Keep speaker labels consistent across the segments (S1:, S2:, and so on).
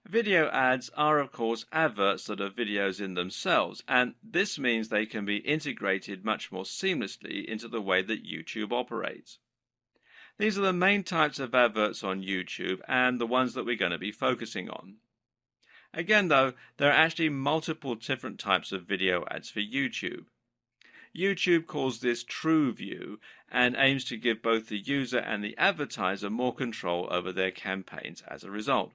S1: Video ads are, of course, adverts that are videos in themselves, and this means they can be integrated much more seamlessly into the way that YouTube operates. These are the main types of adverts on YouTube and the ones that we're going to be focusing on. Again, though, there are actually multiple different types of video ads for YouTube. YouTube calls this True View and aims to give both the user and the advertiser more control over their campaigns as a result.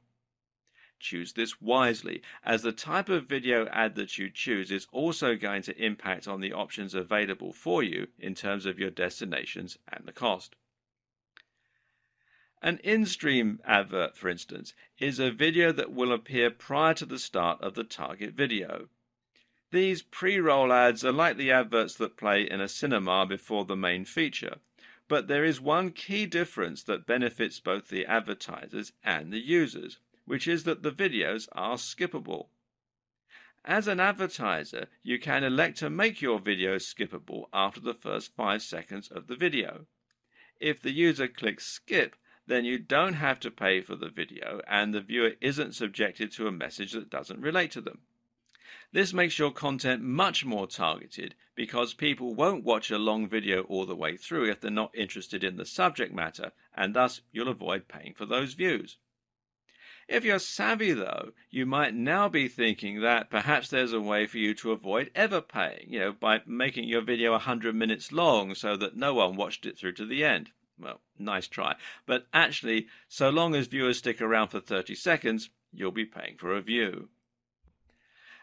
S1: Choose this wisely, as the type of video ad that you choose is also going to impact on the options available for you in terms of your destinations and the cost. An in-stream advert, for instance, is a video that will appear prior to the start of the target video. These pre-roll ads are like the adverts that play in a cinema before the main feature, but there is one key difference that benefits both the advertisers and the users, which is that the videos are skippable. As an advertiser, you can elect to make your video skippable after the first 5 seconds of the video. If the user clicks skip, then you don't have to pay for the video and the viewer isn't subjected to a message that doesn't relate to them. This makes your content much more targeted because people won't watch a long video all the way through if they're not interested in the subject matter, and thus you'll avoid paying for those views. If you're savvy, though, you might now be thinking that perhaps there's a way for you to avoid ever paying, by making your video 100 minutes long so that no one watched it through to the end. Well, nice try. But actually, so long as viewers stick around for 30 seconds, you'll be paying for a view.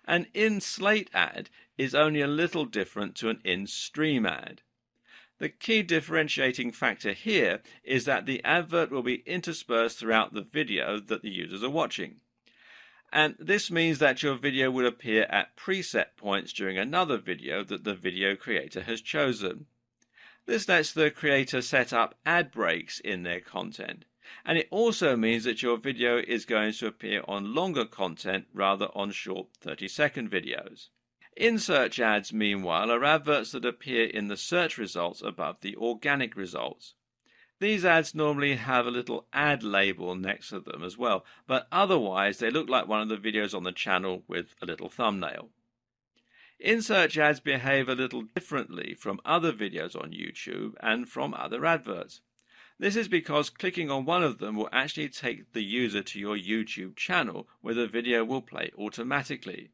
S1: An in-slate ad is only a little different to an in-stream ad. The key differentiating factor here is that the advert will be interspersed throughout the video that the users are watching. And this means that your video will appear at preset points during another video that the video creator has chosen. This lets the creator set up ad breaks in their content. And it also means that your video is going to appear on longer content rather on short 30-second videos. In-search ads, meanwhile, are adverts that appear in the search results above the organic results. These ads normally have a little ad label next to them as well, but otherwise they look like one of the videos on the channel with a little thumbnail. In-search ads behave a little differently from other videos on YouTube and from other adverts. This is because clicking on one of them will actually take the user to your YouTube channel where the video will play automatically.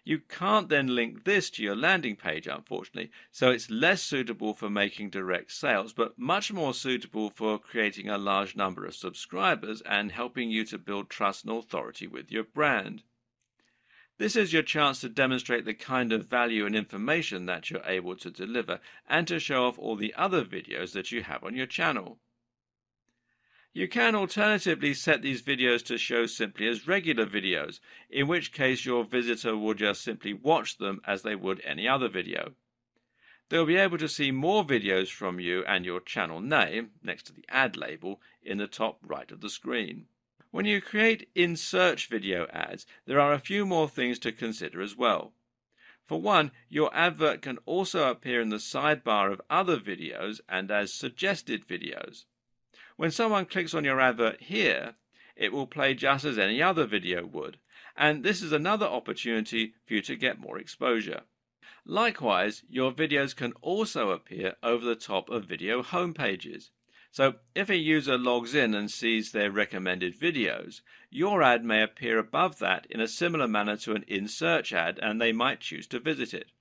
S1: You can't then link this to your landing page, unfortunately, so it's less suitable for making direct sales, but much more suitable for creating a large number of subscribers and helping you to build trust and authority with your brand. This is your chance to demonstrate the kind of value and information that you're able to deliver and to show off all the other videos that you have on your channel. You can alternatively set these videos to show simply as regular videos, in which case your visitor will just simply watch them as they would any other video. They'll be able to see more videos from you and your channel name, next to the ad label, in the top right of the screen. When you create in-search video ads, there are a few more things to consider as well. For one, your advert can also appear in the sidebar of other videos and as suggested videos. When someone clicks on your advert here, it will play just as any other video would, and this is another opportunity for you to get more exposure. Likewise, your videos can also appear over the top of video homepages. So if a user logs in and sees their recommended videos, your ad may appear above that in a similar manner to an in-search ad, and they might choose to visit it.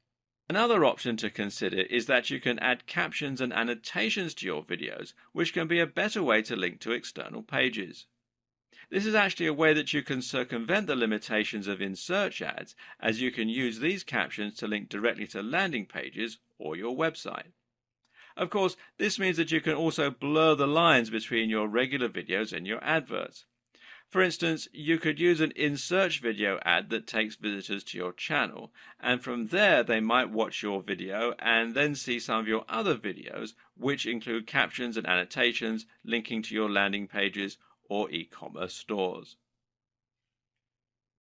S1: Another option to consider is that you can add captions and annotations to your videos, which can be a better way to link to external pages. This is actually a way that you can circumvent the limitations of in-search ads, as you can use these captions to link directly to landing pages or your website. Of course, this means that you can also blur the lines between your regular videos and your adverts. For instance, you could use an in-search video ad that takes visitors to your channel, and from there they might watch your video and then see some of your other videos, which include captions and annotations linking to your landing pages or e-commerce stores.